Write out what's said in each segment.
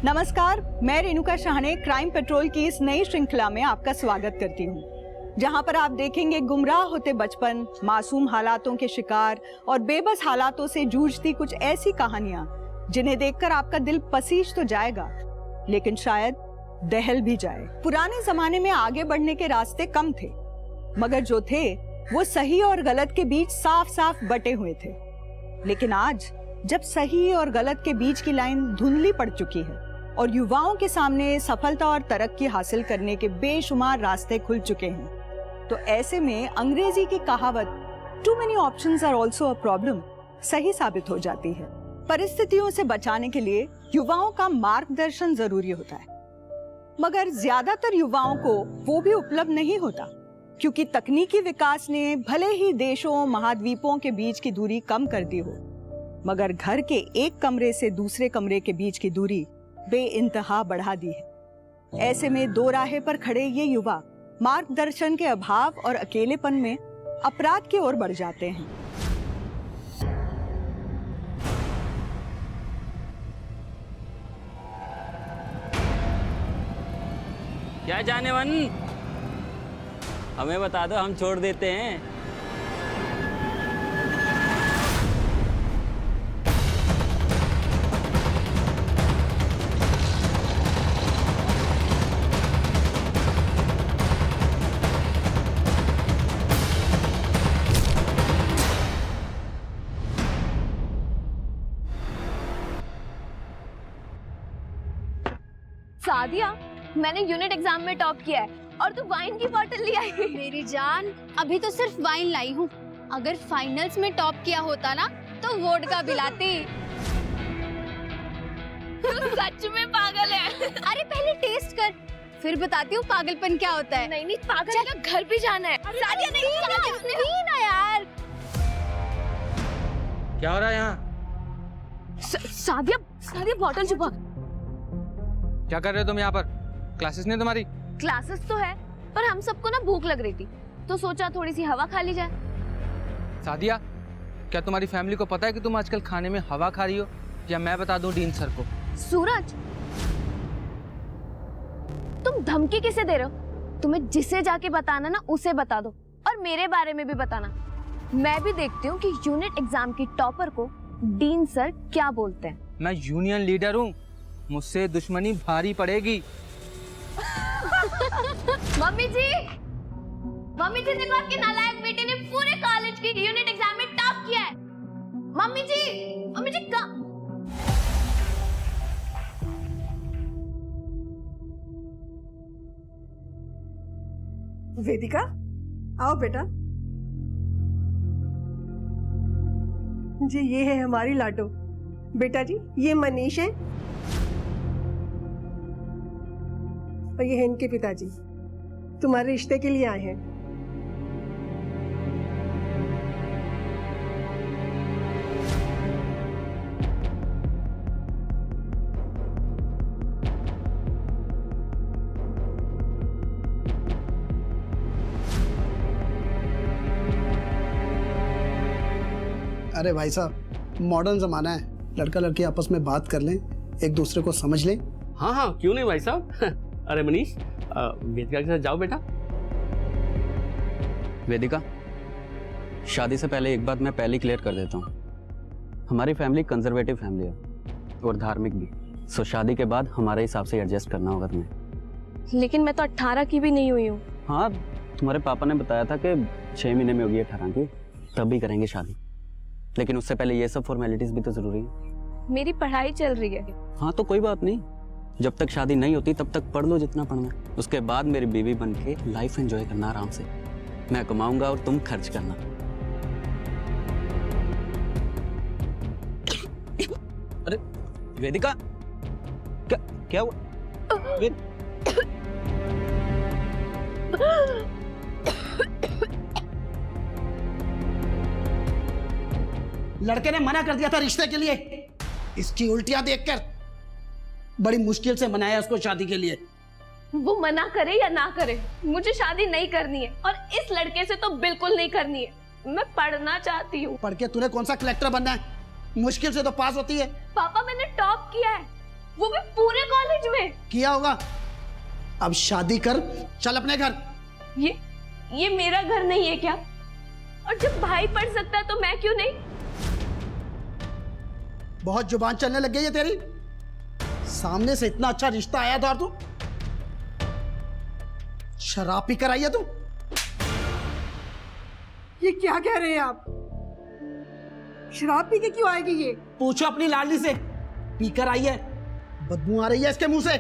नमस्कार, मैं Renuka Shahane crime petrol की इस नई श्रृंखला में आपका स्वागत करती हूँ, जहाँ पर आप देखेंगे गुमराह होते बचपन, मासूम हालातों के शिकार और बेबस हालातों से जूझती कुछ ऐसी कहानियां जिन्हें देखकर आपका दिल पसीज तो जाएगा, लेकिन शायद दहल भी जाए। पुराने जमाने में आगे बढ़ने के रास्ते कम थे, मगर जो थे वो सही और गलत के बीच साफ साफ बटे हुए थे। लेकिन आज जब सही और गलत के बीच की लाइन धुंधली पड़ चुकी है और युवाओं के सामने सफलता और तरक्की हासिल करने के बेशुमार रास्ते खुल चुके हैं, तो ऐसे में अंग्रेजी की कहावत too many options are also a problem सही साबित हो जाती है। परिस्थितियों से बचाने के लिए युवाओं का मार्गदर्शन जरूरी होता है, मगर ज्यादातर युवाओं को वो भी उपलब्ध नहीं होता, क्योंकि तकनीकी विकास ने भले ही देशों महाद्वीपों के बीच की दूरी कम कर दी हो, मगर घर के एक कमरे से दूसरे कमरे के बीच की दूरी बेइंतहा बढ़ा दी है। ऐसे में दो राहे पर खड़े ये युवा मार्गदर्शन के अभाव और अकेलेपन में अपराध की ओर बढ़ जाते हैं। क्या जाने मन, हमें बता दो, हम छोड़ देते हैं। सादिया, मैंने यूनिट एग्जाम में टॉप किया है और तू वाइन की बोतल ले आई। मेरी जान, अभी तो सिर्फ वाइन लाई हूँ। अगर फाइनल्स में टॉप किया होता ना तो वोडका पिलाती। सच में पागल है। अरे पहले टेस्ट कर, फिर बताती हूँ पागलपन क्या होता है। नहीं पागल का घर भी जाना है। सादिया नहीं ना यार। क्या हो रहा है यहाँ? सादिया बोतल छुपा। क्या कर रहे हो तुम यहाँ पर? क्लासेस नहीं तुम्हारी? क्लासेस तो है, पर हम सबको ना भूख लग रही थी, तो सोचा थोड़ी सी हवा खा ली जाए। सादिया, क्या तुम्हारी फैमिली को पता है कि तुम आजकल खाने में हवा खा रही हो, या मैं बता दूं डीन सर को? सूरज, तुम धमकी किसे दे रहे हो? तुम्हें जिसे जाके बताना ना उसे बता दो, और मेरे बारे में भी बताना। मैं भी देखती हूँ कि यूनिट एग्जाम की टॉपर को डीन सर क्या बोलते हैं। मैं यूनियन लीडर हूँ, मुझसे दुश्मनी भारी पड़ेगी। मम्मी जी देखो, आपकी नालायक बेटे ने पूरे कॉलेज की यूनिट एग्जाम में टॉप किया है। मम्मी जी वेदिका, आओ बेटा। जी ये है हमारी लाडो। बेटा जी ये मनीष है और ये है इनके पिताजी, तुम्हारे रिश्ते के लिए आए हैं। अरे भाई साहब, मॉडर्न जमाना है, लड़का लड़की आपस में बात कर लें, एक दूसरे को समझ लें। हाँ, क्यों नहीं भाई साहब। अरे मनीष, वेदिका के साथ जाओ बेटा। वेदिका, शादी से पहले एक बात मैं पहले क्लियर कर देता हूँ। हमारी फैमिली कंजर्वेटिव फैमिली है और धार्मिक भी, सो शादी के बाद हमारे हिसाब से एडजस्ट करना होगा तुम्हें। लेकिन मैं तो 18 की भी नहीं हुई हूँ। हाँ, तुम्हारे पापा ने बताया था कि 6 महीने में होगी 18 की, तब भी करेंगे शादी, लेकिन उससे पहले ये सब फॉर्मेलिटीज भी तो जरूरी है। मेरी पढ़ाई चल रही है। हाँ तो कोई बात नहीं, जब तक शादी नहीं होती तब तक पढ़ लो जितना पढ़ना है, उसके बाद मेरी बीवी बन के लाइफ एंजॉय करना आराम से। मैं कमाऊंगा और तुम खर्च करना। अरे वेदिका, क्या हुआ? लड़के ने मना कर दिया था रिश्ते के लिए, इसकी उल्टियां देखकर बड़ी मुश्किल से मनाया उसको शादी के लिए। वो मना करे या ना करे, मुझे शादी नहीं करनी है, और इस लड़के से तो बिल्कुल नहीं करनी है। मैं पढ़ना चाहती हूँ। पढ़ के तूने कौन सा कलेक्टर बनना है? मुश्किल से तो पास होती है। पापा मैंने टॉप किया है, वो भी पूरे कॉलेज किया होगा। अब शादी कर, चल अपने घर। ये मेरा घर नहीं है क्या? और जब भाई पढ़ सकता है तो मैं क्यों नहीं? बहुत जुबान चलने लग गई है तेरी। सामने से इतना अच्छा रिश्ता आया था और तू शराब पी कर आई है तू। ये क्या कह रहे हैं आप? शराब पी के क्यों आएगी ये? पूछो अपनी लाडली से, पीकर आई है, बदबू आ रही है इसके मुंह से।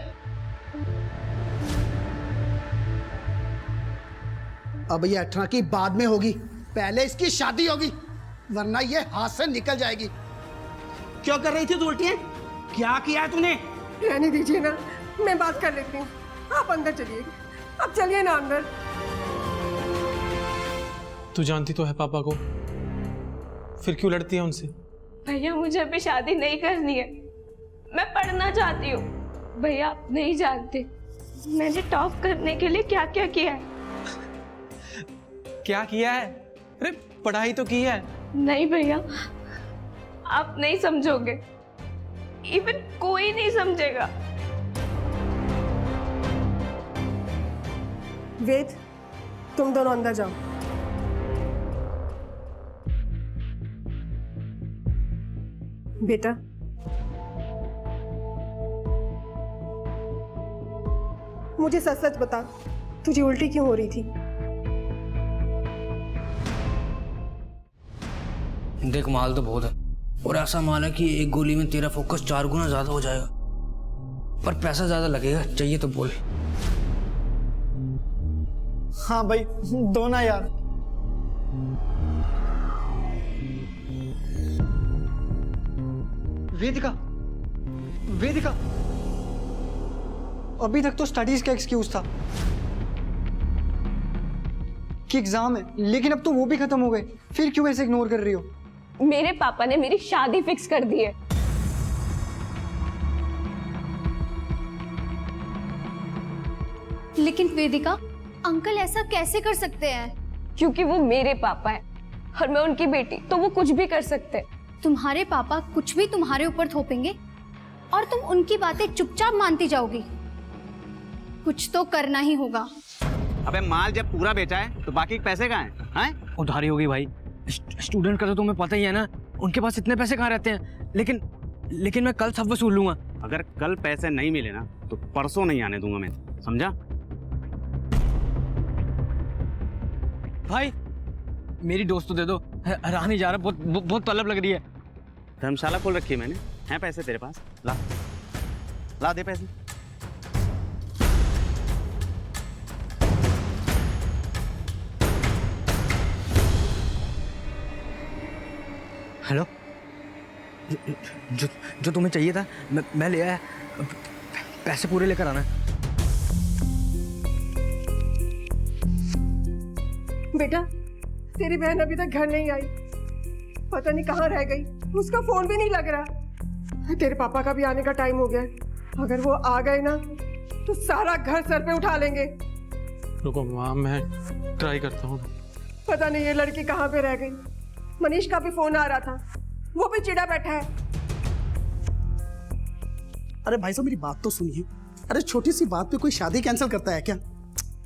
अब ये 18 की बाद में होगी, पहले इसकी शादी होगी, वरना ये हाथ से निकल जाएगी। क्यों कर रही थी तू उल्टियां? क्या किया है तूने? रहने दीजिए ना, मैं बात कर लेती हूँ। आप अंदर चलिए, अब चलिए ना अंदर। तू जानती तो है पापा को, फिर क्यों लड़ती है उनसे? भैया मुझे अभी शादी नहीं करनी है, मैं पढ़ना चाहती हूँ। भैया आप नहीं जानते मैंने टॉप करने के लिए क्या क्या किया है। क्या किया है? अरे पढ़ाई तो की है। नहीं भैया आप नहीं समझोगे, इवन कोई नहीं समझेगा। वेद, तुम दोनों अंदर जाओ। बेटा, मुझे सच सच बता, तुझे उल्टी क्यों हो रही थी? देख माल तो बहुत है, और ऐसा माल है कि एक गोली में तेरा फोकस 4 गुना ज्यादा हो जाएगा, पर पैसा ज्यादा लगेगा। चाहिए तो बोल। हाँ भाई, दो ना यार। वेदिका, वेदिका, अभी तक तो स्टडीज का एक्सक्यूज था कि एग्जाम है, लेकिन अब तो वो भी खत्म हो गए, फिर क्यों ऐसे इग्नोर कर रही हो? मेरे पापा ने मेरी शादी फिक्स कर दी है। लेकिन वेदिका, अंकल ऐसा कैसे कर सकते हैं? क्योंकि वो मेरे पापा है और मैं उनकी बेटी, तो वो कुछ भी कर सकते हैं। तुम्हारे पापा कुछ भी तुम्हारे ऊपर थोपेंगे और तुम उनकी बातें चुपचाप मानती जाओगी? कुछ तो करना ही होगा। अबे माल जब पूरा बेचा है तो बाकी पैसे कहाँ हैं? हैं? उधारी होगी भाई, स्टूडेंट का तो तुम्हें पता ही है ना, उनके पास इतने पैसे कहाँ रहते हैं। लेकिन मैं कल सब वसूल लूंगा। अगर कल पैसे नहीं मिले ना तो परसों नहीं आने दूंगा मैं, समझा? भाई मेरी दोस्त तो दे दो, रहा नहीं जा रहा, बहुत तलब लग रही है। धर्मशाला खोल रखी है मैंने, हैं पैसे तेरे पास? ला ला दे पैसे। हेलो, जो तुम्हें चाहिए था मैं ले आया, पैसे पूरे लेकर आना। बेटा, तेरी बहन अभी तक घर नहीं आई, पता नहीं कहाँ रह गई, उसका फोन भी नहीं लग रहा। तेरे पापा का भी आने का टाइम हो गया है, अगर वो आ गए ना तो सारा घर सर पे उठा लेंगे। रुको माँ, मैं ट्राई करता हूँ। पता नहीं ये लड़की कहाँ पे रह गई। मनीष का भी फोन आ रहा था, वो भी चिढ़ा बैठा है। अरे भाई साहब मेरी बात तो सुनिए। अरे छोटी सी बात पे कोई शादी कैंसिल करता है क्या?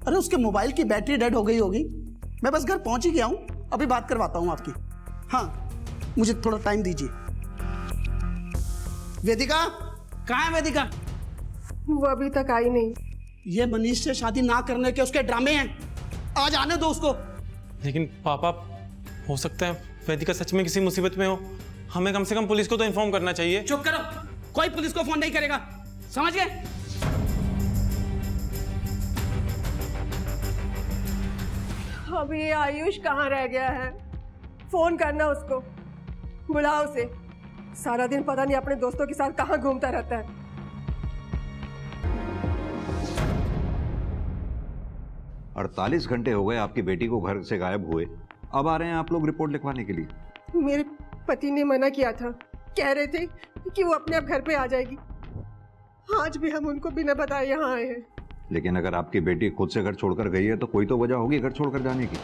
अरे उसके मोबाइल की बैटरी डेड हो गई होगी, मैं बस घर पहुंच ही गया हूं, अभी बात करवाता हूं आपकी। हाँ, मुझे थोड़ा टाइम दीजिए। वेदिका, कहाँ है वेदिका? वो अभी तक आई नहीं। ये मनीष से शादी ना करने के उसके ड्रामे हैं, आज आने दो उसको। लेकिन पापा, हो सकता है वेदिका सच में किसी मुसीबत में हो, हमें कम से कम पुलिस को तो इन्फॉर्म करना चाहिए। चुप करो, कोई पुलिस को फोन नहीं करेगा, समझ गए? अभी ये आयुष कहाँ रह गया है? फोन करना उसको, बुलाओ उसे। सारा दिन पता नहीं अपने दोस्तों के साथ कहाँ घूमता रहता है। 48 घंटे हो गए आपकी बेटी को घर से गायब हुए, अब आ रहे हैं आप लोग रिपोर्ट लिखवाने के लिए? मेरे पति ने मना किया था, कह रहे थे कि वो अपने आप घर पे आ जाएगी। आज भी हम उनको बिना बताए यहाँ आए हैं। लेकिन अगर आपकी बेटी खुद से घर छोड़कर गई है तो कोई तो वजह होगी घर छोड़कर जाने की।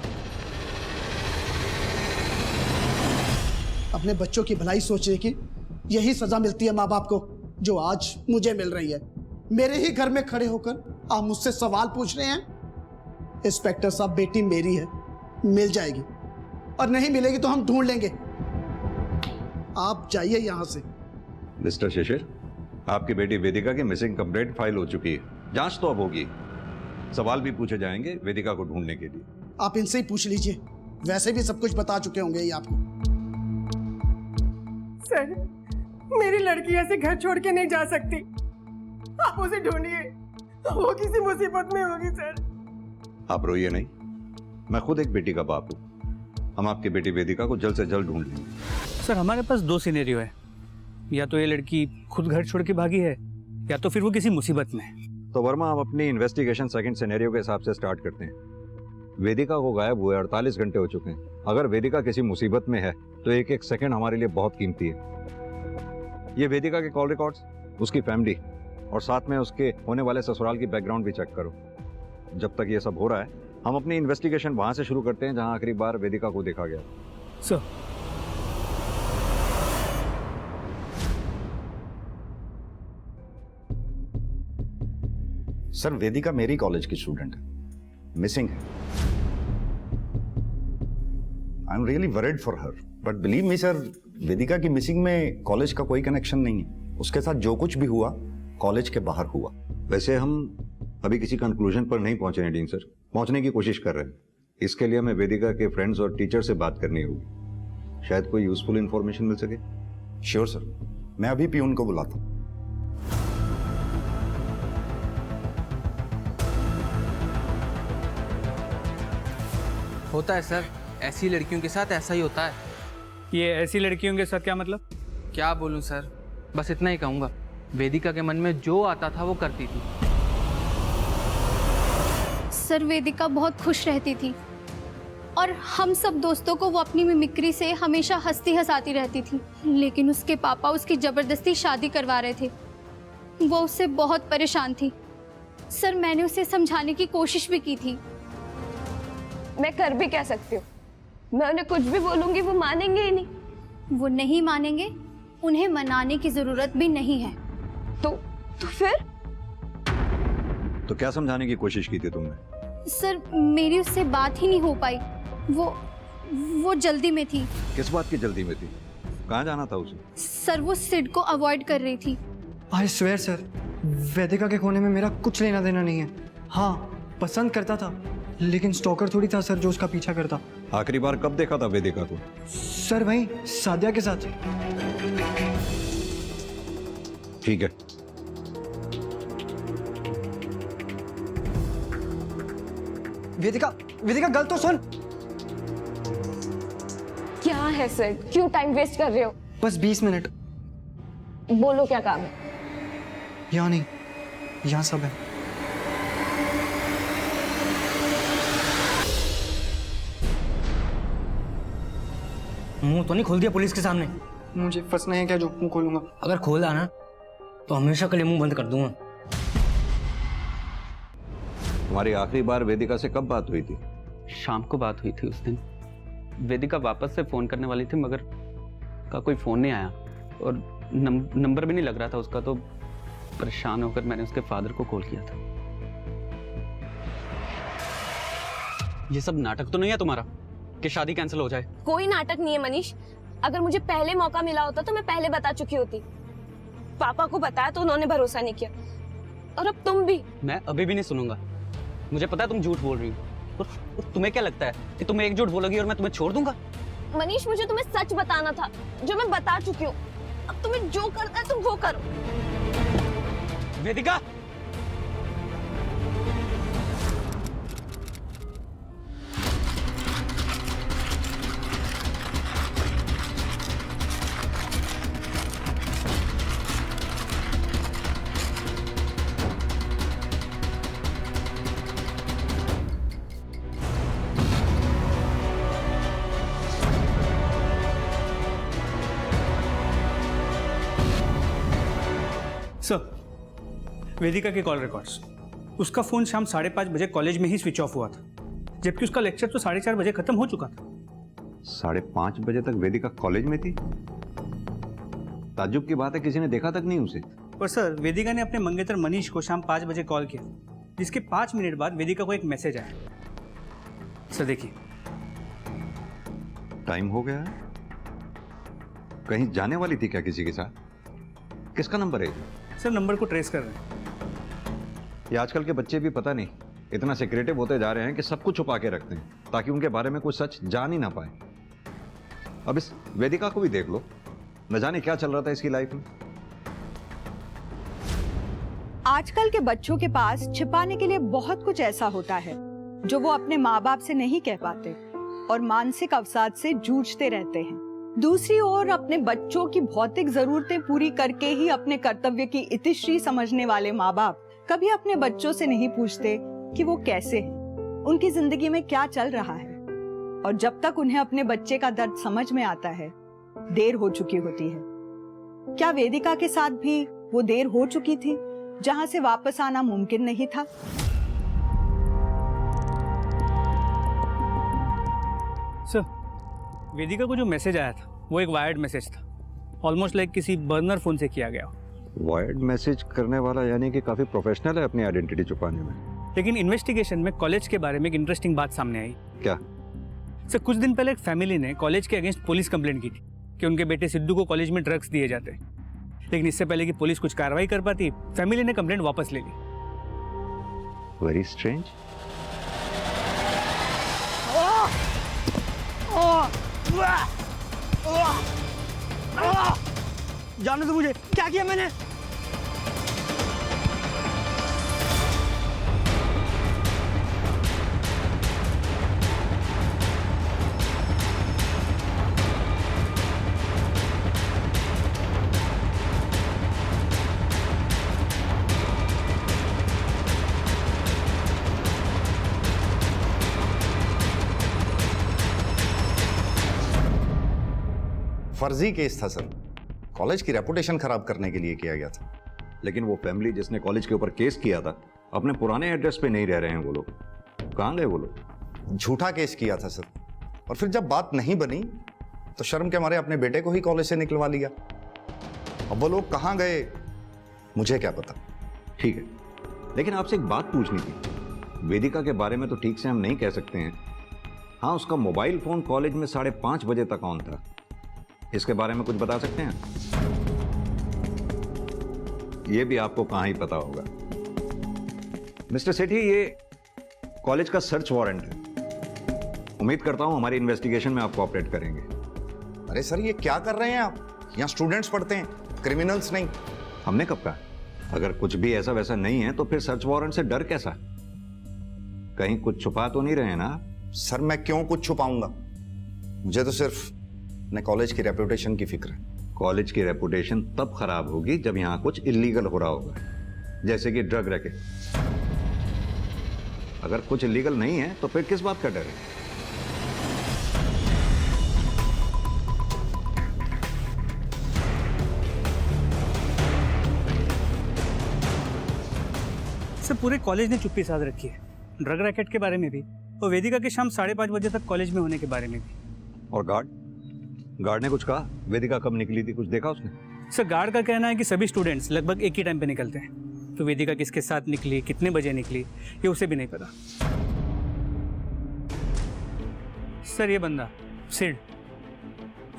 अपने बच्चों की भलाई सोचिए कि यही सजा मिलती है माँ बाप को जो आज मुझे मिल रही है। मेरे ही घर में खड़े होकर आप मुझसे सवाल पूछ रहे हैं? इंस्पेक्टर साहब, बेटी मेरी है, मिल जाएगी, और नहीं मिलेगी तो हम ढूंढ लेंगे। आप जाइए यहां से। मिस्टर शिशिर, आपकी बेटी वेदिका की मिसिंग कंप्लेंट फाइल हो चुकी है। जांच तो अब होगी, सवाल भी पूछे जाएंगे वेदिका को ढूंढने के लिए। आप इनसे ही पूछ लीजिए, वैसे भी सब कुछ बता चुके होंगे ये आपको। सर, मेरी लड़की ऐसे घर छोड़ के नहीं जा सकती। आप उसे ढूंढिए, वो किसी मुसीबत में होगी सर। आप रोइए नहीं, मैं खुद एक बेटी का बाप हूँ। हम आपकी बेटी वेदिका को जल्द से जल्द ढूंढ लेंगे। सर हमारे पास दो सिनेरियो है, या तो ये लड़की खुद घर छोड़ के भागी है, या तो फिर वो किसी मुसीबत में है। तो वर्मा, हम अपनी इन्वेस्टिगेशन सेकंड सिनेरियो के हिसाब से स्टार्ट करते हैं। वेदिका को गायब हुए 48 घंटे हो चुके हैं। अगर वेदिका किसी मुसीबत में है तो एक एक सेकंड हमारे लिए बहुत कीमती है। ये वेदिका के कॉल रिकॉर्ड्स, उसकी फैमिली और साथ में उसके होने वाले ससुराल की बैकग्राउंड भी चेक करो। जब तक ये सब हो रहा है, हम अपनी इन्वेस्टिगेशन वहां से शुरू करते हैं जहां आखिरी बार वेदिका को देखा गया। सर सर, वेदिका मेरी कॉलेज की स्टूडेंट है, मिसिंग है। I am really worried for her, but believe me sir, Vedika की मिसिंग में कॉलेज का कोई कनेक्शन नहीं है। उसके साथ जो कुछ भी हुआ कॉलेज के बाहर हुआ। वैसे हम अभी किसी कंक्लूजन पर नहीं पहुंचे हैं डीन सर, पहुंचने की कोशिश कर रहे हैं। इसके लिए हमें वेदिका के फ्रेंड्स और टीचर से बात करनी होगी, शायद कोई यूजफुल इंफॉर्मेशन मिल सके। श्योर सर, मैं अभी पियून को बुलाता हूँ। होता है सर, ऐसी लड़कियों के साथ ऐसा ही होता है। ये ऐसी लड़कियों के साथ क्या मतलब? क्या बोलूं सर, बस इतना ही कहूंगा, वेदिका के मन में जो आता था वो करती थी। सर, वेदिका बहुत खुश रहती थी और हम सब दोस्तों को वो अपनी मिमिक्री से हमेशा हंसती हंसाती रहती थी। लेकिन उसके पापा उसकी जबरदस्ती शादी करवा रहे थे। वो उससे बहुत परेशान थी। सर, मैंने उसे समझाने की कोशिश भी की थी। मैं कर भी क्या सकती हूँ? मैं उन्हें कुछ भी बोलूंगी वो मानेंगे ही नहीं। वो नहीं मानेंगे, उन्हें मनाने की जरूरत भी नहीं है। तो फिर? तो क्या समझाने की कोशिश की थी तुमने? सर, मेरी उससे बात ही नहीं हो पाई। वो जल्दी में थी। किस बात की जल्दी में थी? कहाँ जाना था उसे? सर, वो सिड को अवॉइड कर रही थी। आई स्वेयर सर, वेदिका के खोने में मेरा कुछ लेना देना नहीं है। हाँ, पसंद करता था, लेकिन स्टॉकर थोड़ी था सर जो उसका पीछा करता। आखिरी बार कब देखा था वेदिका को? सर वहीं सादिया के साथ। ठीक है, वेदिका गल तो सुन। क्या है सर, क्यों टाइम वेस्ट कर रहे हो? बस 20 मिनट। बोलो क्या काम है? यहाँ नहीं, यहाँ सब है। मुंह तो नहीं खोल दिया पुलिस के सामने? मुझे फंसना है क्या जो मुंह खोलूंगा? अगर खोला ना तो हमेशा के लिए मुंह बंद कर दूंगा। तुम्हारी आखिरी बार वेदिका से कब बात हुई थी? शाम को बात हुई थी उस दिन। वेदिका वापस से फ़ोन करने वाली थी, मगर का कोई फ़ोन नहीं आया और नंबर भी नहीं लग रहा था उसका। तो परेशान होकर मैंने उसके फादर को कॉल किया था। ये सब नाटक तो नहीं है तुम्हारा कि शादी कैंसिल हो जाए? कोई नाटक नहीं है मनीष। अगर मुझे पहले मौका मिला होता तो मैं पहले बता चुकी होती। पापा को बताया तो उन्होंने भरोसा नहीं किया, और अब तुम भी। मैं अभी भी नहीं सुनूंगा। मुझे पता है तुम झूठ बोल रही हो, और तुम्हें क्या लगता है कि तुम एक झूठ बोलोगी और मैं तुम्हें छोड़ दूंगा? मनीष, मुझे तुम्हें सच बताना था जो मैं बता चुकी हूँ। अब तुम्हें जो करना है तुम वो करो। वेदिका, सर, वेदिका के कॉल रिकॉर्ड्स। उसका फ़ोन शाम 5:30 बजे कॉलेज में ही स्विच ऑफ हुआ था, जबकि उसका लेक्चर तो 4:30 बजे खत्म हो चुका था। 5:30 बजे तक वेदिका कॉलेज में थी? ताज्जुब की बात है, किसी ने देखा तक नहीं उसे। और सर वेदिका ने अपने मंगेतर मनीष को शाम 5 बजे कॉल किया, जिसके 5 मिनट बाद वेदिका को एक मैसेज आया। सर देखिए। टाइम हो गया है। कहीं जाने वाली थी क्या किसी के साथ? किसका नंबर है? सर नंबर को ट्रेस कर रहे हैं। ये आजकल के बच्चे भी पता नहीं इतना सिक्रेटिव होते जा रहे हैं कि सब कुछ छुपा के रखते हैं ताकि उनके बारे में कुछ सच जान ही ना पाए। अब इस वेदिका को भी देख लो, न जाने क्या चल रहा था इसकी लाइफ में। आजकल के बच्चों के पास छिपाने के लिए बहुत कुछ ऐसा होता है जो वो अपने माँ बाप से नहीं कह पाते और मानसिक अवसाद से जूझते रहते हैं। दूसरी ओर अपने बच्चों की भौतिक जरूरतें पूरी करके ही अपने कर्तव्य की इतिश्री समझने वाले माँ बाप कभी अपने बच्चों से नहीं पूछते कि वो कैसे हैं, उनकी जिंदगी में क्या चल रहा है। और जब तक उन्हें अपने बच्चे का दर्द समझ में आता है, देर हो चुकी होती है। क्या वेदिका के साथ भी वो देर हो चुकी थी जहां से वापस आना मुमकिन नहीं था? सर वेदिका को जो मैसेज आया था वो एक वायर्ड मैसेज था, ऑलमोस्ट लाइक किसी बर्नर फोन से किया गया। वायर्ड मैसेज करने वाला यानी कि काफी प्रोफेशनल है अपनी आइडेंटिटी छुपाने में। लेकिन इन्वेस्टिगेशन में कॉलेज के बारे में एक इंटरेस्टिंग बात सामने आई। क्या? सर कुछ दिन पहले एक फैमिली ने कॉलेज के अगेंस्ट पुलिस कंप्लेंट की थी कि उनके बेटे सिद्धू को कॉलेज में ड्रग्स दिए जाते हैं। लेकिन इससे पहले कि पुलिस कुछ कार्रवाई कर पाती, फैमिली ने कंप्लेंट वापस ले ली। Very strange. जाने दो मुझे, क्या किया मैंने? फर्जी केस था सर, कॉलेज की रेपुटेशन खराब करने के लिए किया गया था। लेकिन वो फैमिली जिसने कॉलेज के ऊपर केस किया था अपने पुराने एड्रेस पे नहीं रह रहे हैं। वो लोग कहाँ गए? वो लोग झूठा केस किया था सर, और फिर जब बात नहीं बनी तो शर्म के मारे अपने बेटे को ही कॉलेज से निकलवा लिया। अब वो लोग कहाँ गए मुझे क्या पता। ठीक है, लेकिन आपसे एक बात पूछनी थी। वेदिका के बारे में तो ठीक से हम नहीं कह सकते हैं। हाँ, उसका मोबाइल फोन कॉलेज में 5:30 बजे तक ऑन था। इसके बारे में कुछ बता सकते हैं? ये भी आपको कहां ही पता होगा। मिस्टर सेठी, ये कॉलेज का सर्च वारंट है। उम्मीद करता हूं हमारी इन्वेस्टिगेशन में आप कोऑपरेट करेंगे। अरे सर, ये क्या कर रहे हैं आप? यहाँ स्टूडेंट्स पढ़ते हैं, क्रिमिनल्स नहीं। हमने कब कहा? अगर कुछ भी ऐसा वैसा नहीं है तो फिर सर्च वारंट से डर कैसा? कहीं कुछ छुपा तो नहीं रहे ना? सर मैं क्यों कुछ छुपाऊंगा? मुझे तो सिर्फ अपने कॉलेज की रेपुटेशन की फिक्र है। कॉलेज की रेपुटेशन तब खराब होगी जब यहाँ कुछ इलीगल हो रहा होगा, जैसे कि ड्रग रैकेट। अगर कुछ इलीगल नहीं है तो फिर किस बात का डर है? सर पूरे कॉलेज ने चुप्पी साध रखी है, ड्रग रैकेट के बारे में भी और वेदिका के शाम 5:30 बजे तक कॉलेज में होने के बारे में भी। और गार्ड ने कुछ कहा? वेदिका कब निकली थी, कुछ देखा उसने? सर गार्ड का कहना है कि सभी स्टूडेंट्स लगभग एक ही टाइम पे निकलते हैं, तो वेदिका किसके साथ निकली, कितने बजे निकली, ये उसे भी नहीं पता। सर ये बंदा सिड,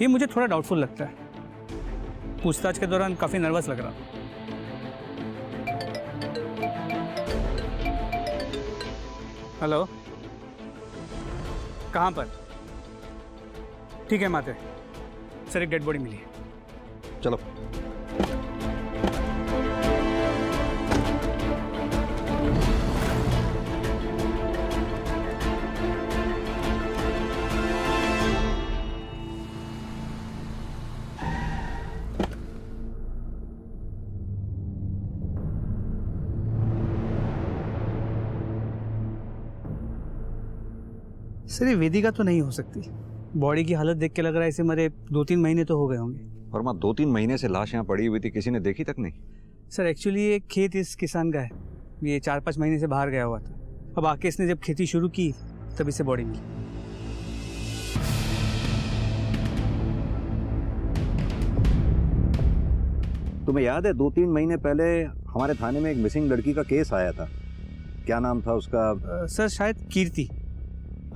ये मुझे थोड़ा डाउटफुल लगता है। पूछताछ के दौरान काफी नर्वस लग रहा। हेलो, कहाँ पर? ठीक है माते, सर एक डेड बॉडी मिली है। चलो। सर ये वेदिका तो नहीं हो सकती। बॉडी की हालत देख के लग रहा है इसे मरे 2-3 महीने तो हो गए होंगे। और माँ 2-3 महीने से लाश यहाँ पड़ी हुई थी, किसी ने देखी तक नहीं? सर एक्चुअली ये खेत इस किसान का है, ये 4-5 महीने से बाहर गया हुआ था। अब आके इसने जब खेती शुरू की तब इसे बॉडी मिली। तुम्हें याद है 2-3 महीने पहले हमारे थाने में एक मिसिंग लड़की का केस आया था? क्या नाम था उसका? सर शायद कीर्ति।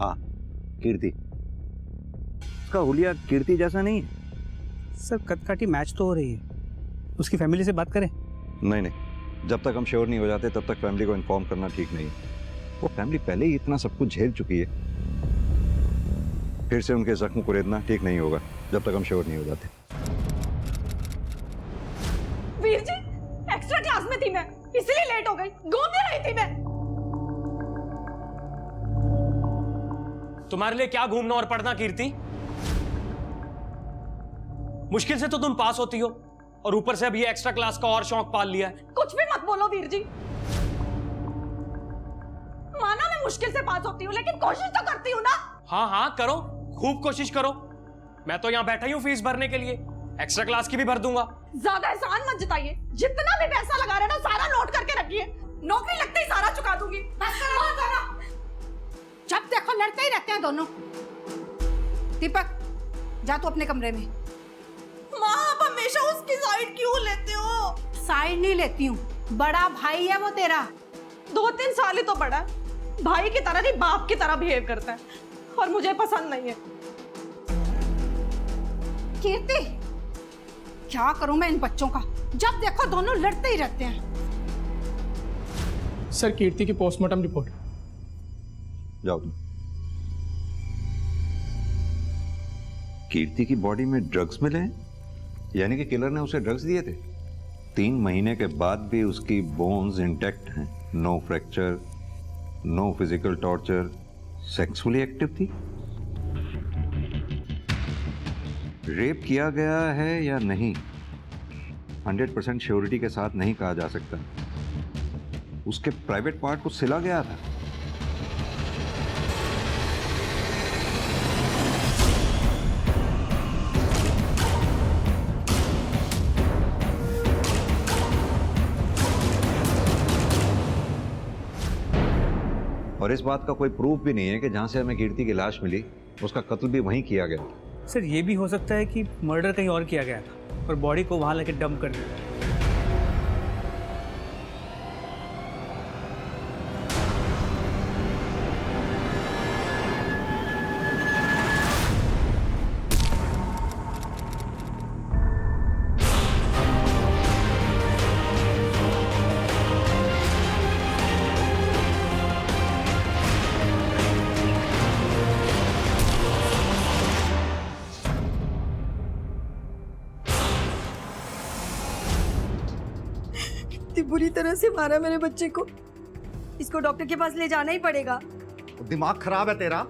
हाँ, कीर्ति। उसका हुलिया कीर्ति जैसा नहीं है। सर कटकाटी मैच तो हो रही है, उसकी फैमिली से बात करें? नहीं नहीं, जब तक हम श्योर नहीं हो जाते तब तक फैमिली को इन्फॉर्म करना ठीक नहीं है। वो फैमिली पहले ही इतना सब कुछ झेल चुकी है, फिर से उनके जख्म को रेदना ठीक नहीं होगा जब तक हम श्योर नहीं हो जाते। वीर जी, एक्स्ट्रा क्लास में थी मैं, इसलिए लेट हो गई। घूमने रही थी मैं। तुम्हारे लिए क्या घूमना और पढ़ना कीर्ति? मुश्किल से तो तुम पास होती हो और ऊपर से अब ये एक्स्ट्रा क्लास का और शौक पाल लिया है। कुछ भी मत बोलो वीर जी। माना मैं मुश्किल से पास होती हूँ, लेकिन कोशिश तो करती हूँ ना। हाँ हाँ करो, खूब कोशिश करो। मैं तो यहाँ बैठा ही हूँ फीस भरने के लिए, एक्स्ट्रा क्लास की भी भर दूंगा। ज्यादा एहसान मत जताइए। जितना भी पैसा लगा रहे ना सारा नोट करके रखिए, नौकरी लगते ही सारा चुका दूंगी। जब देखो लड़ते ही रहते हैं दोनों। दीपक, जा तू अपने कमरे में। माँ, आप हमेशा उसकी साइड क्यों लेते हो? साइड नहीं लेती हूँ, बड़ा भाई है वो तेरा। 2-3 साल ही तो बड़ा है, भाई की तरह नहीं बाप की तरह बिहेव करता है, और मुझे पसंद नहीं है। कीर्ति, क्या करूं मैं इन बच्चों का? जब देखो दोनों लड़ते ही रहते हैं। सर कीर्ति की पोस्टमार्टम रिपोर्ट। जाओ तुम। कीर्ति की बॉडी में ड्रग्स मिले हैं, यानी कि किलर ने उसे ड्रग्स दिए थे। 3 महीने के बाद भी उसकी बोन्स इंटैक्ट हैं, no fracture, no physical torture, sexually active थी। रेप किया गया है या नहीं 100% श्योरिटी के साथ नहीं कहा जा सकता। उसके प्राइवेट पार्ट को सिला गया था। और इस बात का कोई प्रूफ भी नहीं है कि जहां से हमें कीर्ति की लाश मिली उसका कत्ल भी वहीं किया गया। सर ये भी हो सकता है कि मर्डर कहीं और किया गया था और बॉडी को वहां लेके डंप कर दिया। बुरी तरह से मारा मेरे बच्चे को। इसको डॉक्टर के पास ले जाना ही पड़ेगा। दिमाग खराब है तेरा।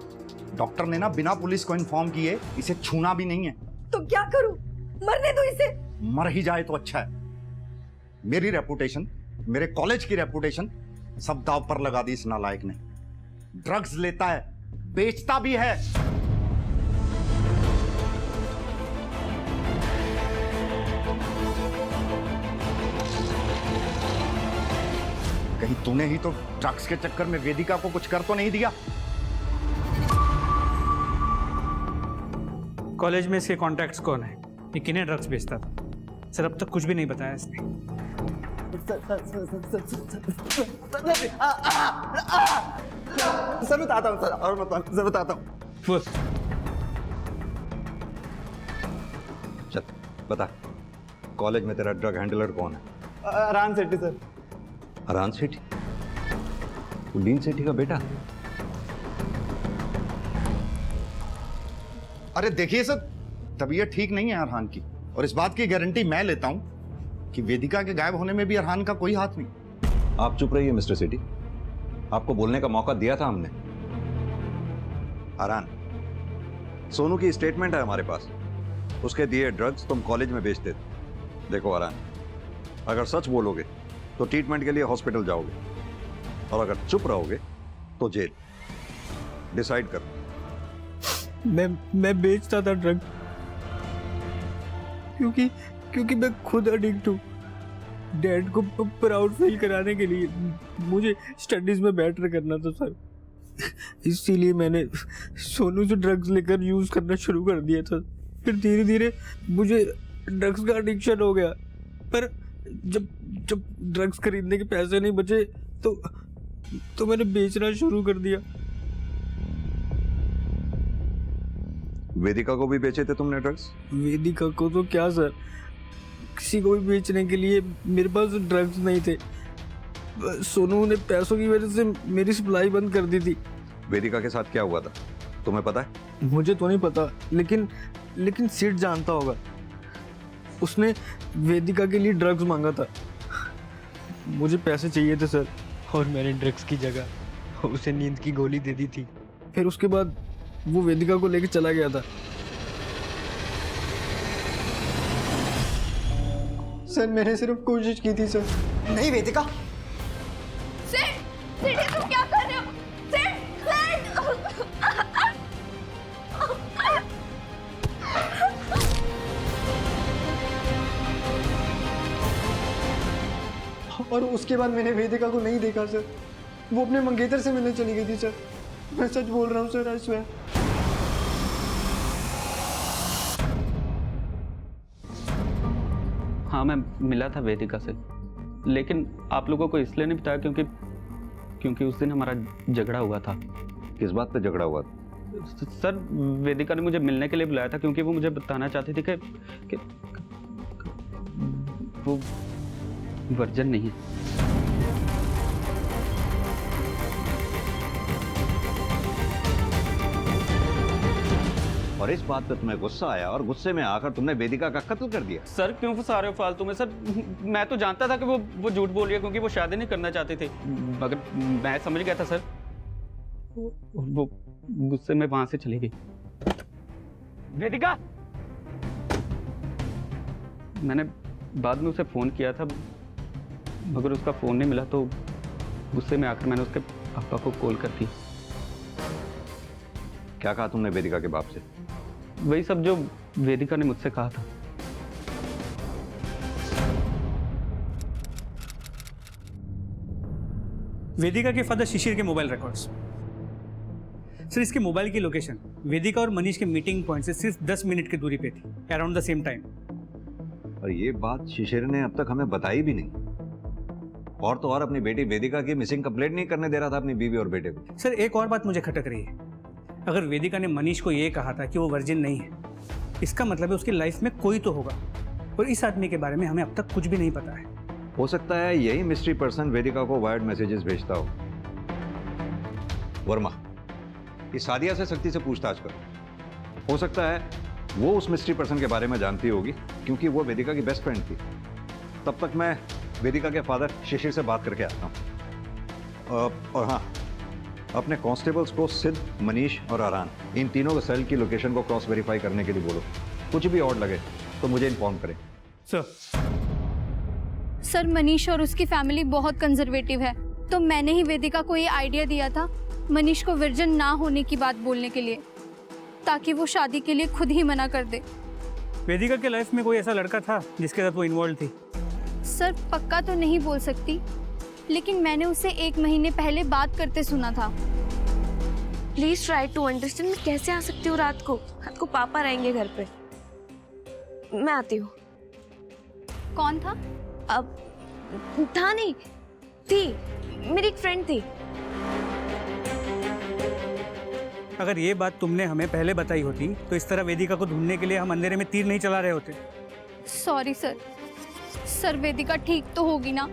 डॉक्टर ने ना बिना पुलिस को इन्फॉर्म किए इसे छूना भी नहीं है। तो क्या करूं? मरने दो इसे। मर ही जाए तो अच्छा है। मेरी रेपुटेशन, मेरे कॉलेज की रेपुटेशन सब दांव पर लगा दी इस नालायक ने। ड्रग्स लेता है, बेचता भी है। कहीं तूने ही तो ड्रग्स के चक्कर में वेदिका को कुछ कर तो नहीं दिया? कॉलेज में इसके कॉन्टैक्ट्स कौन है, ये किन्हें ड्रग्स बेचता था? सर अब तक कुछ भी नहीं बताया इसने। सर बताता हूँ सर, और बताता हूँ। चल बता, कॉलेज में तेरा ड्रग हैंडलर कौन है? अरान सेठी सर। अरान सेठी? डीन सेठी का बेटा? अरे देखिए सर, तबीयत ठीक नहीं है अरहान की, और इस बात की गारंटी मैं लेता हूं कि वेदिका के गायब होने में भी अरहान का कोई हाथ नहीं। आप चुप रहिए मिस्टर सेठी, आपको बोलने का मौका दिया था हमने। अरहान, सोनू की स्टेटमेंट है हमारे पास, उसके दिए ड्रग्स तुम कॉलेज में बेचते थे। देखो अरहान, अगर सच बोलोगे तो ट्रीटमेंट के लिए हॉस्पिटल जाओगे, और अगर चुप रहोगे तो जेल। डिसाइड करो। मैं बेचता था ड्रग क्योंकि मैं खुद एडिक्ट हूँ। डैड को प्राउड फील कराने के लिए मुझे स्टडीज में बेटर करना था सर, इसीलिए मैंने सोनू से ड्रग्स लेकर यूज करना शुरू कर दिया था। फिर धीरे धीरे मुझे ड्रग्स का एडिक्शन हो गया, पर जब जब ड्रग्स खरीदने के पैसे नहीं बचे तो मैंने बेचना शुरू कर दिया। वेदिका को भी बेचे थे तुमने ड्रग्स? वेदिका को तो क्या सर, किसी को भी बेचने के लिए मेरे पास ड्रग्स नहीं थे। सोनू ने पैसों की वजह से मेरी सप्लाई बंद कर दी थी। वेदिका के साथ क्या हुआ था तुम्हें पता है? मुझे तो नहीं पता, लेकिन सिड जानता होगा। उसने वेदिका के लिए ड्रग्स मांगा था। मुझे पैसे चाहिए थे सर, और मैंने ड्रग्स की जगह उसे नींद की गोली दे दी थी। फिर उसके बाद वो वेदिका को लेकर चला गया था। सर मैंने सिर्फ कोशिश की थी सर। नहीं वेदिका, सिड ये तुम क्या कर रहे हो? और उसके बाद मैंने वेदिका को नहीं देखा सर। वो अपने मंगेतर से मिलने चली गई थी सर। मैं सच बोल रहा हूँ सर, आई स्वेयर। हाँ, मैं मिला था वेदिका से, लेकिन आप लोगों को इसलिए नहीं बताया क्योंकि उस दिन हमारा झगड़ा हुआ था। किस बात पे झगड़ा हुआ था? सर, वेदिका ने मुझे मिलने के लिए बुलाया था क्योंकि वो मुझे बताना चाहती थी कि वो वर्जन नहीं है। और इस बात पे तुम्हें गुस्सा आया और गुस्से में आकर तुमने वेदिका का कत्ल कर दिया? सर, क्यों फंसा रहे हो फालतू में? सर, मैं तो जानता था कि वो झूठ बोल रही है क्योंकि वो शादी नहीं करना चाहते थे, मगर मैं समझ गया था सर। वो गुस्से में वहां से चली गई। वेदिका! मैंने बाद में उसे फोन किया था, मगर उसका फोन नहीं मिला, तो गुस्से में आकर मैंने उसके पापा को कॉल कर दी। क्या कहा तुमने वेदिका के बाप से? वही सब जो वेदिका ने मुझसे कहा था। वेदिका के फादर शिशिर के मोबाइल रिकॉर्ड्स। सर, इसके मोबाइल की लोकेशन वेदिका और मनीष के मीटिंग पॉइंट से सिर्फ 10 मिनट की दूरी पे थी, अराउंड द सेम टाइम। और ये बात शिशिर ने अब तक हमें बताई भी नहीं। और तो और अपनी बेटी वेदिका की मिसिंग कंप्लेंट नहीं करने दे रहा था अपनी बीवी और बेटे को। सर, एक और बात मुझे खटक रही है। अगर वेदिका ने मनीष को ये कहा था कि वो वर्जिन नहीं है, इसका मतलब है उसकी लाइफ में कोई तो होगा, और इस आदमी के बारे में हमें अब तक कुछ भी नहीं पता है। हो सकता है यही मिस्ट्री पर्सन वेदिका को वायर्ड मैसेजेस भेजता हो। वर्मा, इस सादिया से सख्ती से पूछताछ करो। हो सकता है वो उस मिस्ट्री पर्सन के बारे में जानती होगी, क्योंकि वो वेदिका की बेस्ट फ्रेंड थी। तब तक मैं वेदिका के फादर शिशिर से बात करके आता हूँ। और हाँ, अपने कांस्टेबल्स को सिद्ध, मनीष और आरान, इन तीनों के सेल की लोकेशन को क्रॉस वेरीफाई करने के लिए बोलो। कुछ भी ऑड लगे तो मुझे इन्फॉर्म करें। सर, मनीष और उसकी फैमिली बहुत कंजर्वेटिव है, तो मैंने ही वेदिका को ये आइडिया दिया था मनीष को वर्जिन ना होने की बात बोलने के लिए, ताकि वो शादी के लिए खुद ही मना कर दे। वेदिका के लाइफ में कोई ऐसा लड़का था जिसके साथ वो इन्वॉल्व थी? सर, पक्का तो नहीं बोल सकती, लेकिन मैंने उसे 1 महीने पहले बात करते सुना था। Please try to understand. मैं कैसे आ सकती हूँ रात को पापा रहेंगे घर पे। मैं आती हूँ। कौन था? अब था नहीं, थी मेरी एक फ्रेंड थी। अगर ये बात तुमने हमें पहले बताई होती तो इस तरह वेदिका को ढूंढने के लिए हम अंधेरे में तीर नहीं चला रहे होते। Sorry sir. सर, वेदिका ठीक तो होगी ना?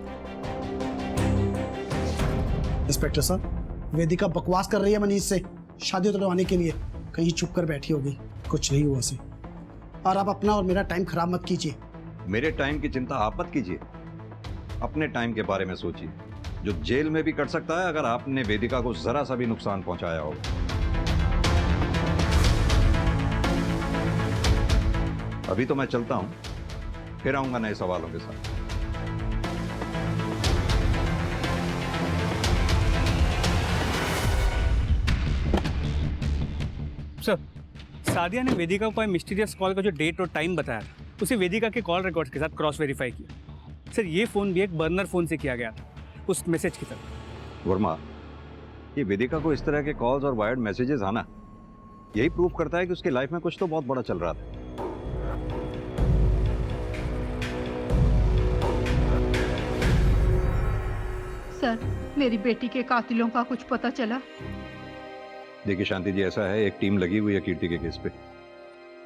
इंस्पेक्टर साहब, वेदिका बकवास कर रही है मनीष से शादी तुड़वाने के लिए। कहीं चुप कर बैठी होगी, कुछ नहीं हुआ से। और आप अपना और मेरा टाइम खराब मत कीजिए। मेरे टाइम की चिंता आप मत कीजिए, अपने टाइम के बारे में सोचिए, जो जेल में भी कट सकता है अगर आपने वेदिका को जरा सा भी नुकसान पहुंचाया हो। अभी तो मैं चलता हूं, फिर आऊंगा नए सवालों के साथ। सर, सादिया ने वेदिका को मिस्टीरियस कॉल का जो डेट और टाइम बताया था, उसे वेदिका के कॉल रिकॉर्ड्स के साथ क्रॉस वेरीफाई किया। सर, ये फोन भी एक बर्नर फोन से किया गया था, उस मैसेज की तरह। वर्मा, ये वेदिका को इस तरह के कॉल्स और वायर्ड मैसेजेस आना यही प्रूव करता है कि उसकी लाइफ में कुछ तो बहुत बड़ा चल रहा था। सर, मेरी बेटी के कातिलों का कुछ पता चला? देखिए शांति जी, ऐसा है, एक टीम लगी हुई है कीर्ति के केस पे।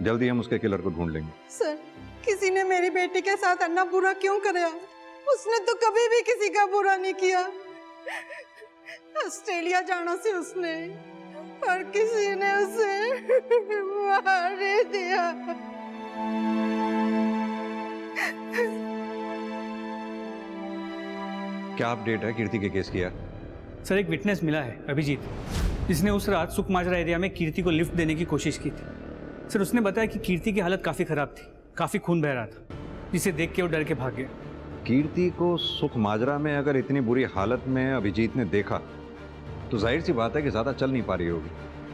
जल्दी हम उसके किलर को ढूंढ लेंगे। सर, किसी ने मेरी बेटी के साथ अन्ना बुरा क्यों कराया? उसने तो कभी भी किसी का बुरा नहीं किया। ऑस्ट्रेलिया जाना से उसने, और किसी ने उसे मार दिया। क्या अपडेट है कीर्ति के केस की यार? सर, एक विटनेस मिला है, अभिजीत, जिसने उस रात सुखमाजरा एरिया में कीर्ति को लिफ्ट देने की कोशिश की थी। सर, उसने बताया कि कीर्ति की हालत काफ़ी ख़राब थी, काफ़ी खून बह रहा था, जिसे देख के वो डर के भाग गया। कीर्ति को सुखमाजरा में अगर इतनी बुरी हालत में अभिजीत ने देखा तो जाहिर सी बात है कि ज़्यादा चल नहीं पा रही होगी,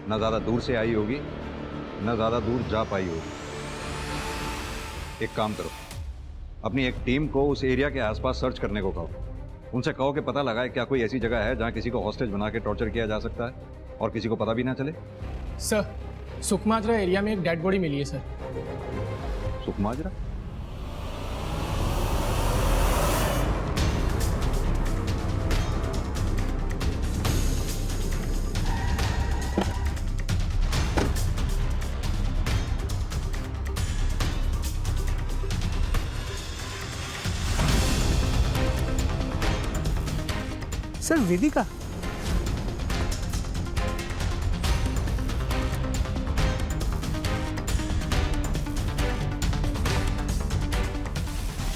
ना ज़्यादा दूर से आई होगी, ना ज़्यादा दूर जा पाई होगी। एक काम करो, अपनी एक टीम को उस एरिया के आसपास सर्च करने को कहो। उनसे कहो कि पता लगाए क्या कोई ऐसी जगह है जहाँ किसी को हॉस्टेज बना के टॉर्चर किया जा सकता है और किसी को पता भी ना चले। सर, सुखमाजरा एरिया में एक डेड बॉडी मिली है सर। सुखमाजरा? सर, वेदिका?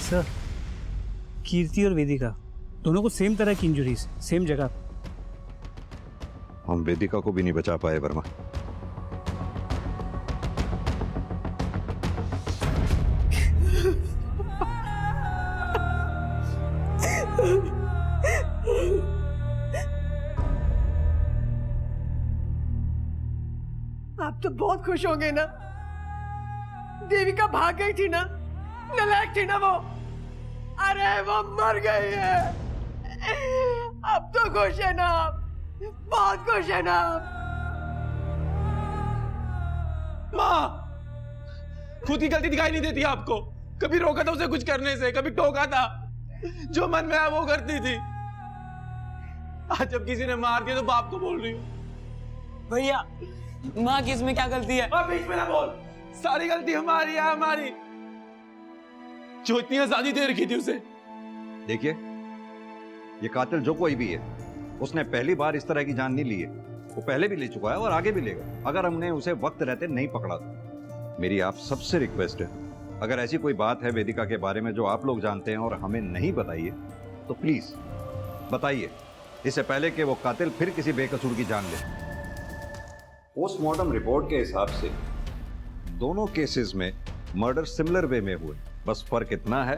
सर, कीर्ति और वेदिका दोनों को सेम तरह की इंजरीज, सेम जगह। हम वेदिका को भी नहीं बचा पाए वर्मा। आप तो बहुत खुश होंगे ना? देविका भाग गई थी ना, नालायक थी ना वो। अरे वो मर गई है। अब तो खुश है ना आप? बहुत खुश है ना आप? माँ, खुद की गलती दिखाई नहीं देती आपको? कभी रोका था उसे कुछ करने से, कभी टोका था, जो मन में आया वो करती थी। आज जब किसी ने मार दिया तो बाप को बोल रही हूँ। भैया, माँ की इसमें क्या गलती है? अब बीच में ना बोल, सारी गलती हमारी है, हमारी, जो इतनी आजादी दे रखी थी उसे। देखिए, ये कातिल जो कोई भी है, उसने पहली बार इस तरह की जान नहीं ली है। वो पहले भी ले चुका है और आगे भी लेगा, अगर हमने उसे वक्त रहते नहीं पकड़ा तो। मेरी आप सबसे रिक्वेस्ट है, अगर ऐसी कोई बात है वेदिका के बारे में जो आप लोग जानते हैं और हमें नहीं बताइए, तो प्लीज बताइए, इससे पहले कि वो कातिल फिर किसी बेकसूर की जान ले। पोस्टमार्टम रिपोर्ट के हिसाब से दोनों केसेस में मर्डर सिमिलर वे में हुए, बस फर्क इतना है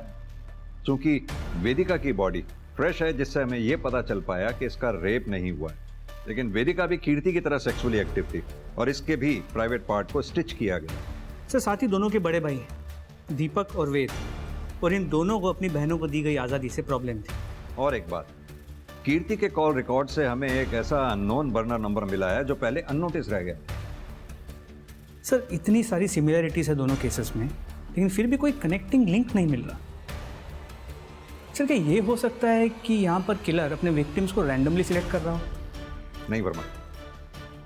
क्योंकि वेदिका की बॉडी फ्रेश है, जिससे हमें यह पता चल पाया कि इसका रेप नहीं हुआ है। लेकिन वेदिका भी कीर्ति की तरह सेक्सुअली एक्टिव थी और इसके भी प्राइवेट पार्ट को स्टिच किया गया। सर, साथ ही दोनों के बड़े भाई हैं, दीपक और वेद, और इन दोनों को अपनी बहनों को दी गई आज़ादी से प्रॉब्लम थी। और एक बात, कीर्ति के कॉल रिकॉर्ड से हमें एक ऐसा अननोन बर्नर नंबर मिला है जो पहले अननोटिस रह गया। सर, इतनी सारी सिमिलरिटीज है दोनों केसेस में, लेकिन फिर भी कोई कनेक्टिंग लिंक नहीं मिल रहा। सर, क्या ये हो सकता है कि यहाँ पर किलर अपने विक्टिम्स को रैंडमली सिलेक्ट कर रहा हो? नहीं वर्मा,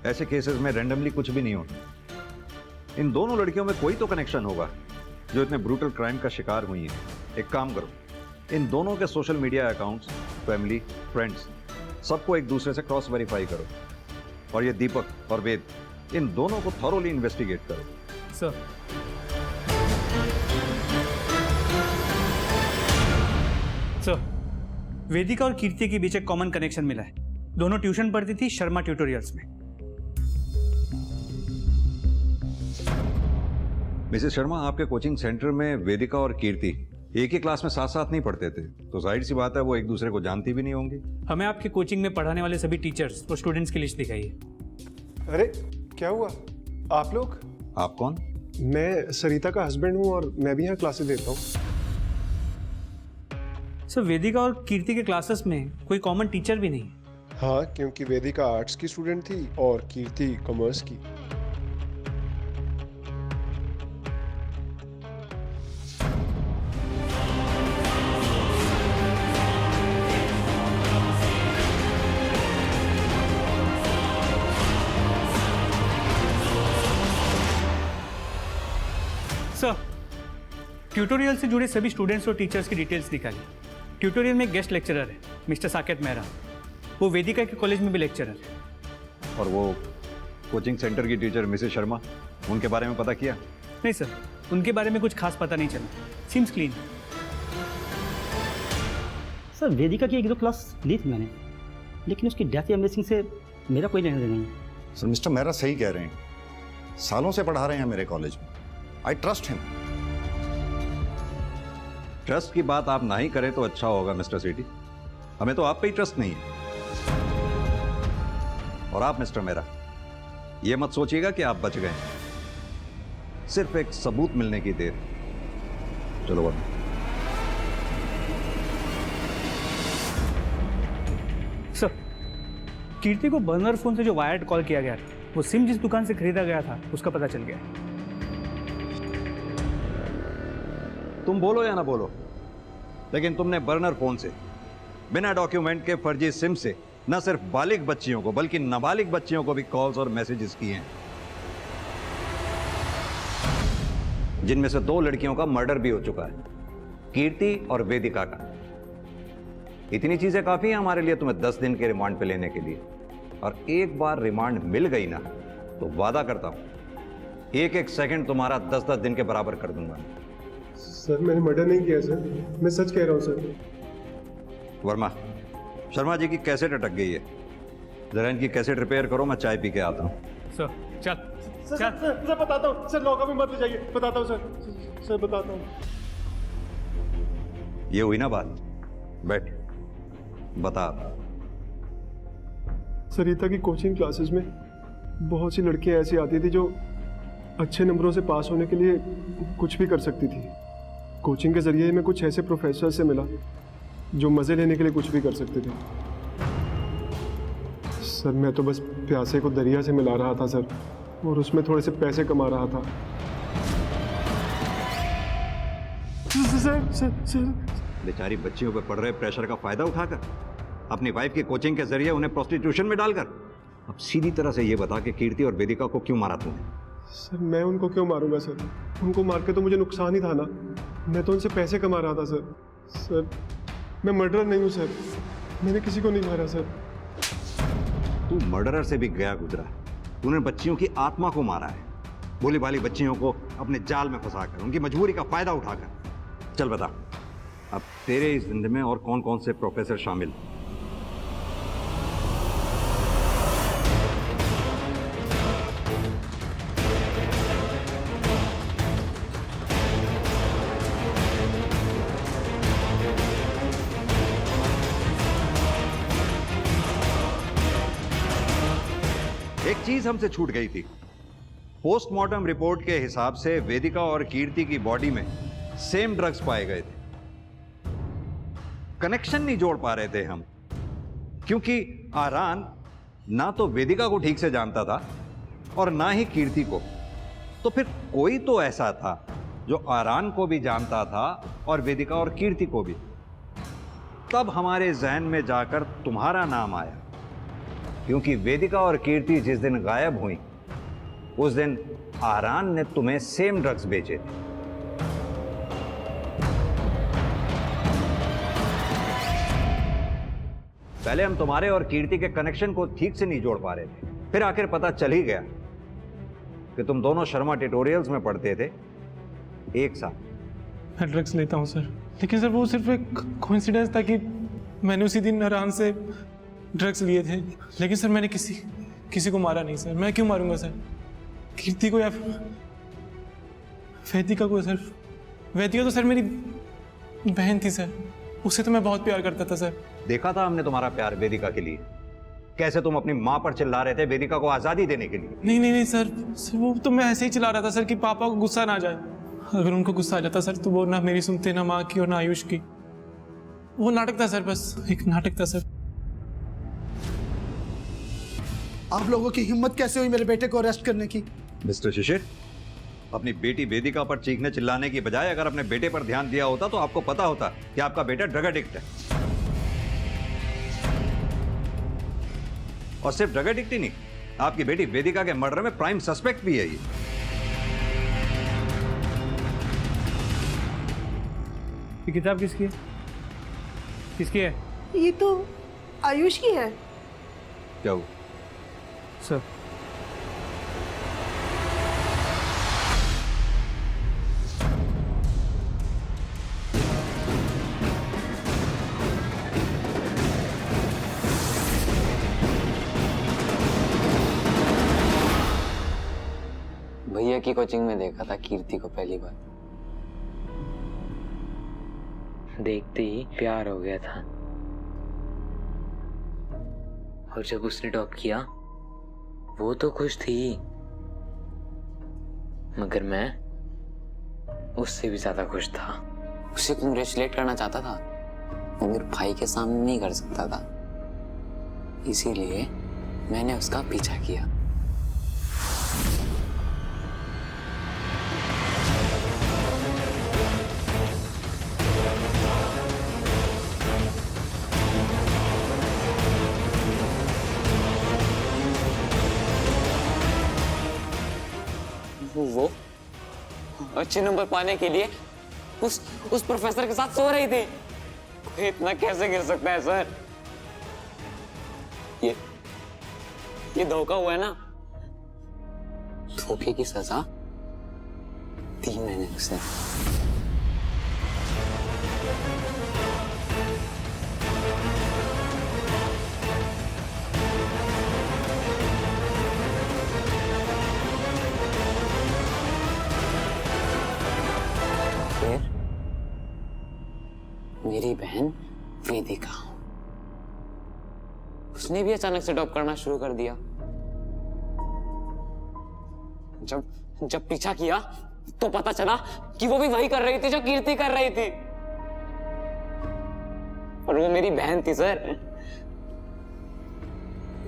ऐसे केसेस में रैंडमली कुछ भी नहीं होता। इन दोनों लड़कियों में कोई तो कनेक्शन होगा जो इतने ब्रूटल क्राइम का शिकार हुई हैं। एक काम करो, इन दोनों के social media accounts, family, friends, सबको एक दूसरे से क्रॉस वेरीफाई करो, और ये दीपक और वेद, इन दोनों को थॉरोली इन्वेस्टिगेट करो। सर, वेदिका और कीर्ति के बीच एक कॉमन कनेक्शन मिला है। दोनों ट्यूशन पढ़ती थी शर्मा ट्यूटोरियल्स में। मिसेस शर्मा, आपके कोचिंग सेंटर में वेदिका और कीर्ति एक ही क्लास में साथ साथ नहीं पढ़ते थे, तो जाहिर सी बात है वो एक दूसरे को जानती भी नहीं होंगी। हमें आपके कोचिंग में पढ़ाने वाले सभी टीचर्स और स्टूडेंट्स की लिस्ट दिखाइए। अरे क्या हुआ? आप लोग? आप कौन? मैं सरिता का हस्बैंड हूँ और मैं भी यहाँ क्लासेस देता हूँ। सर, वेदिका और कीर्ति के क्लासेस में कोई कॉमन टीचर भी नहीं? हाँ, क्योंकि वेदिका आर्ट्स की स्टूडेंट थी और कीर्ति कॉमर्स की। ट्यूटोरियल से जुड़े सभी स्टूडेंट्स और टीचर्स की डिटेल्स निकाली। ट्यूटोरियल में गेस्ट लेक्चरर है मिस्टर साकेत मेहरा, वो वेदिका के कॉलेज में भी लेक्चरर है। और वो कोचिंग सेंटर की टीचर मिसेस शर्मा, उनके बारे में पता किया? नहीं सर, उनके बारे में कुछ खास पता नहीं चला। Seems clean. सर वेदिका की 1-2 क्लास ली थी मैंने, लेकिन उसकी डेथ या मिसिंग से मेरा कोई लेना देना नहीं। सर मिस्टर मेहरा सही कह रहे हैं, सालों से पढ़ा रहे हैं मेरे कॉलेज में। I trust him. ट्रस्ट की बात आप ना ही करें तो अच्छा होगा मिस्टर सेठी, हमें तो आप पे ही ट्रस्ट नहीं है। और आप मिस्टर मेहरा ये मत सोचिएगा कि आप बच गए, सिर्फ एक सबूत मिलने की देर। चलो बाबू। सर, कीर्ति को बर्नर फोन से जो वायर्ड कॉल किया गया था, वो सिम जिस दुकान से खरीदा गया था उसका पता चल गया। तुम बोलो या ना बोलो, लेकिन तुमने बर्नर फोन से बिना डॉक्यूमेंट के फर्जी सिम से न सिर्फ बालिग बच्चियों को बल्कि नाबालिग बच्चियों को भी कॉल्स और मैसेजेस किए हैं, जिनमें से 2 लड़कियों का मर्डर भी हो चुका है, कीर्ति और वेदिका का। इतनी चीजें काफी हैं हमारे लिए तुम्हें 10 दिन के रिमांड पे लेने के लिए। और एक बार रिमांड मिल गई ना तो वादा करता हूं 1-1 सेकंड तुम्हारा 10-10 दिन के बराबर कर दूंगा। सर मैंने मर्डर नहीं किया सर, मैं सच कह रहा हूं सर। वर्मा, शर्मा जी की कैसेट अटक गई है, जरा इनकी कैसेट रिपेयर करो, मैं चाय पी के आता हूँ। सर चल सर बताता हूँ सर, लॉकअप में मत ले जाइए, बताता हूँ सर बताता हूँ। ये हुई ना बात, बैठ बता। सरिता की कोचिंग क्लासेस में बहुत सी लड़कियां ऐसी आती थी जो अच्छे नंबरों से पास होने के लिए कुछ भी कर सकती थी। कोचिंग के जरिए मैं कुछ ऐसे प्रोफेसर से मिला जो मज़े लेने के लिए कुछ भी कर सकते थे। सर मैं तो बस प्यासे को दरिया से मिला रहा था सर, और उसमें थोड़े से पैसे कमा रहा था। सर बेचारी बच्चियों पर पड़ रहे प्रेशर का फायदा उठाकर अपनी वाइफ की कोचिंग के जरिए उन्हें प्रोस्टिट्यूशन में डालकर, अब सीधी तरह से ये बता कि कीर्ति और वेदिका को क्यों मारा तुमने? सर मैं उनको क्यों मारूंगा सर, उनको मार के तो मुझे नुकसान ही था ना, मैं तो उनसे पैसे कमा रहा था सर। सर मैं मर्डरर नहीं हूँ सर, मैंने किसी को नहीं मारा सर। तू मर्डरर से भी गया गुजरा, तूने बच्चियों की आत्मा को मारा है, भोली भाली बच्चियों को अपने जाल में फंसाकर, उनकी मजबूरी का फायदा उठाकर। चल बता, अब तेरे इस जिंदगी में और कौन कौन से प्रोफेसर शामिल? एक चीज हमसे छूट गई थी, पोस्टमार्टम रिपोर्ट के हिसाब से वेदिका और कीर्ति की बॉडी में सेम ड्रग्स पाए गए थे। कनेक्शन नहीं जोड़ पा रहे थे हम, क्योंकि आरान ना तो वेदिका को ठीक से जानता था और ना ही कीर्ति को। तो फिर कोई तो ऐसा था जो आरान को भी जानता था और वेदिका और कीर्ति को भी। तब हमारे जहन में जाकर तुम्हारा नाम आया, क्योंकि वेदिका और कीर्ति जिस दिन गायब हुई उस दिन आरान ने तुम्हें सेम ड्रग्स बेचे थे। पहले हम तुम्हारे और कीर्ति के कनेक्शन को ठीक से नहीं जोड़ पा रहे थे, फिर आखिर पता चल ही गया कि तुम दोनों शर्मा ट्यूटोरियल्स में पढ़ते थे एक साथ। मैं ड्रग्स लेता हूँ सर, लेकिन सर वो सिर्फ एक कोइंसिडेंस था कि मैंने उसी दिन आराम से ड्रग्स लिए थे, लेकिन सर मैंने किसी को मारा नहीं सर। मैं क्यों मारूंगा सर? कीर्ति को या वेदिका को? सर वेदिका तो सर मेरी बहन थी सर, उससे तो मैं बहुत प्यार करता था सर। देखा था हमने तुम्हारा प्यार वेदिका के लिए, कैसे तुम अपनी माँ पर चिल्ला रहे थे वेदिका को आजादी देने के लिए। नहीं सर वो तो मैं ऐसे ही चिल्ला रहा था सर कि पापा को गुस्सा ना आ जाए। अगर उनको गुस्सा आ जाता सर तो वो ना मेरी सुनते, ना माँ की और ना आयुष की। वो नाटक था सर, बस एक नाटक था सर। आप लोगों की हिम्मत कैसे हुई मेरे बेटे को अरेस्ट करने की? मिस्टर शिशिर, अपनी बेटी वेदिका पर चीखने चिल्लाने की बजाय अगर अपने बेटे पर ध्यान दिया होता तो आपको पता होता कि आपका बेटा ड्रग एडिक्ट है। और सिर्फ ड्रग एडिक्ट ही नहीं, आपकी बेटी वेदिका के मर्डर में प्राइम सस्पेक्ट भी है ये। ये किताब किसकी है? किसकी है? ये तो आयुष की है। क्या हुआ? सर भैया की कोचिंग में देखा था कीर्ति को पहली बार। देखते ही प्यार हो गया था और जब उसने टॉप किया वो तो खुश थी, मगर मैं उससे भी ज्यादा खुश था। उसे कंग्रेचुलेट करना चाहता था मगर भाई के सामने नहीं कर सकता था, इसीलिए मैंने उसका पीछा किया। वो अच्छे नंबर पाने के लिए उस प्रोफेसर के साथ सो रही थी। कोई इतना कैसे गिर सकता है सर? ये धोखा हुआ है ना। धोखे की सजा दी मैंने उसे। मेरी बहन वेदिका, उसने भी अचानक से टॉप करना शुरू कर दिया। जब पीछा किया तो पता चला कि वो भी वही कर रही थी जो कीर्ति कर रही थी, और वो मेरी बहन थी सर।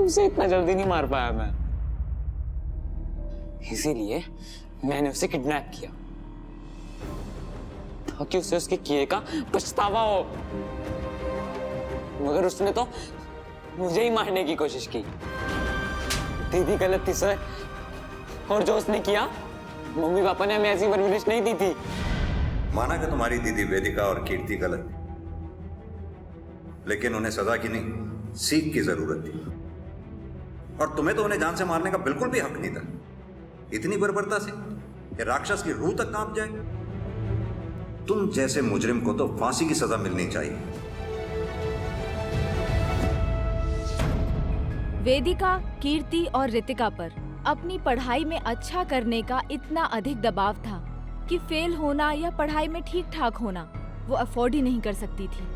उसे इतना जल्दी नहीं मार पाया मैं, इसीलिए मैंने उसे किडनैप किया ताकि उसे उसके किए का पछतावा हो। मगर उसने तो मुझे ही मारने की कोशिश की। दीदी गलत थी सर, और जो उसने किया मम्मी पापा ने हमें ऐसी परवरिश नहीं दी थी। माना कि तुम्हारी दीदी वेदिका और कीर्ति गलत थी, लेकिन उन्हें सजा की नहीं सीख की जरूरत थी, और तुम्हें तो उन्हें जान से मारने का बिल्कुल भी हक नहीं था। इतनी बर्बरता से कि राक्षस की रूह तक कांप जाए। तुम जैसे मुजरिम को तो फांसी की सजा मिलनी चाहिए। वेदिका, कीर्ति और रितिका पर अपनी पढ़ाई में अच्छा करने का इतना अधिक दबाव था कि फेल होना या पढ़ाई में ठीक ठाक होना वो अफोर्ड ही नहीं कर सकती थी,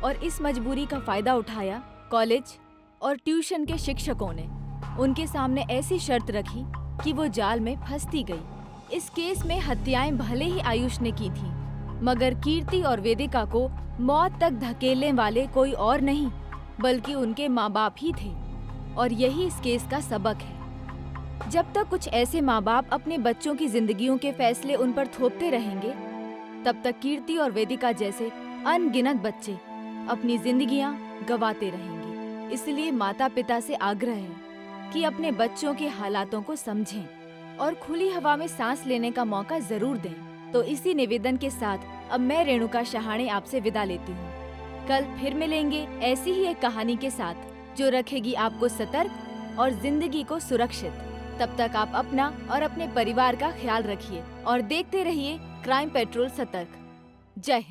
और इस मजबूरी का फायदा उठाया कॉलेज और ट्यूशन के शिक्षकों ने। उनके सामने ऐसी शर्त रखी कि वो जाल में फंसती गई। इस केस में हत्याएं भले ही आयुष ने की थी, मगर कीर्ति और वेदिका को मौत तक धकेलने वाले कोई और नहीं बल्कि उनके माँ बाप ही थे, और यही इस केस का सबक है। जब तक कुछ ऐसे माँ बाप अपने बच्चों की जिंदगियों के फैसले उन पर थोपते रहेंगे, तब तक कीर्ति और वेदिका जैसे अनगिनत बच्चे अपनी जिंदगियां गंवाते रहेंगे। इसलिए माता पिता से आग्रह है कि अपने बच्चों के हालातों को समझें और खुली हवा में सांस लेने का मौका जरूर दें। तो इसी निवेदन के साथ अब मैं रेणुका शहाणे आपसे विदा लेती हूँ। कल फिर मिलेंगे ऐसी ही एक कहानी के साथ जो रखेगी आपको सतर्क और जिंदगी को सुरक्षित। तब तक आप अपना और अपने परिवार का ख्याल रखिए और देखते रहिए क्राइम पेट्रोल सतर्क। जय हिंद।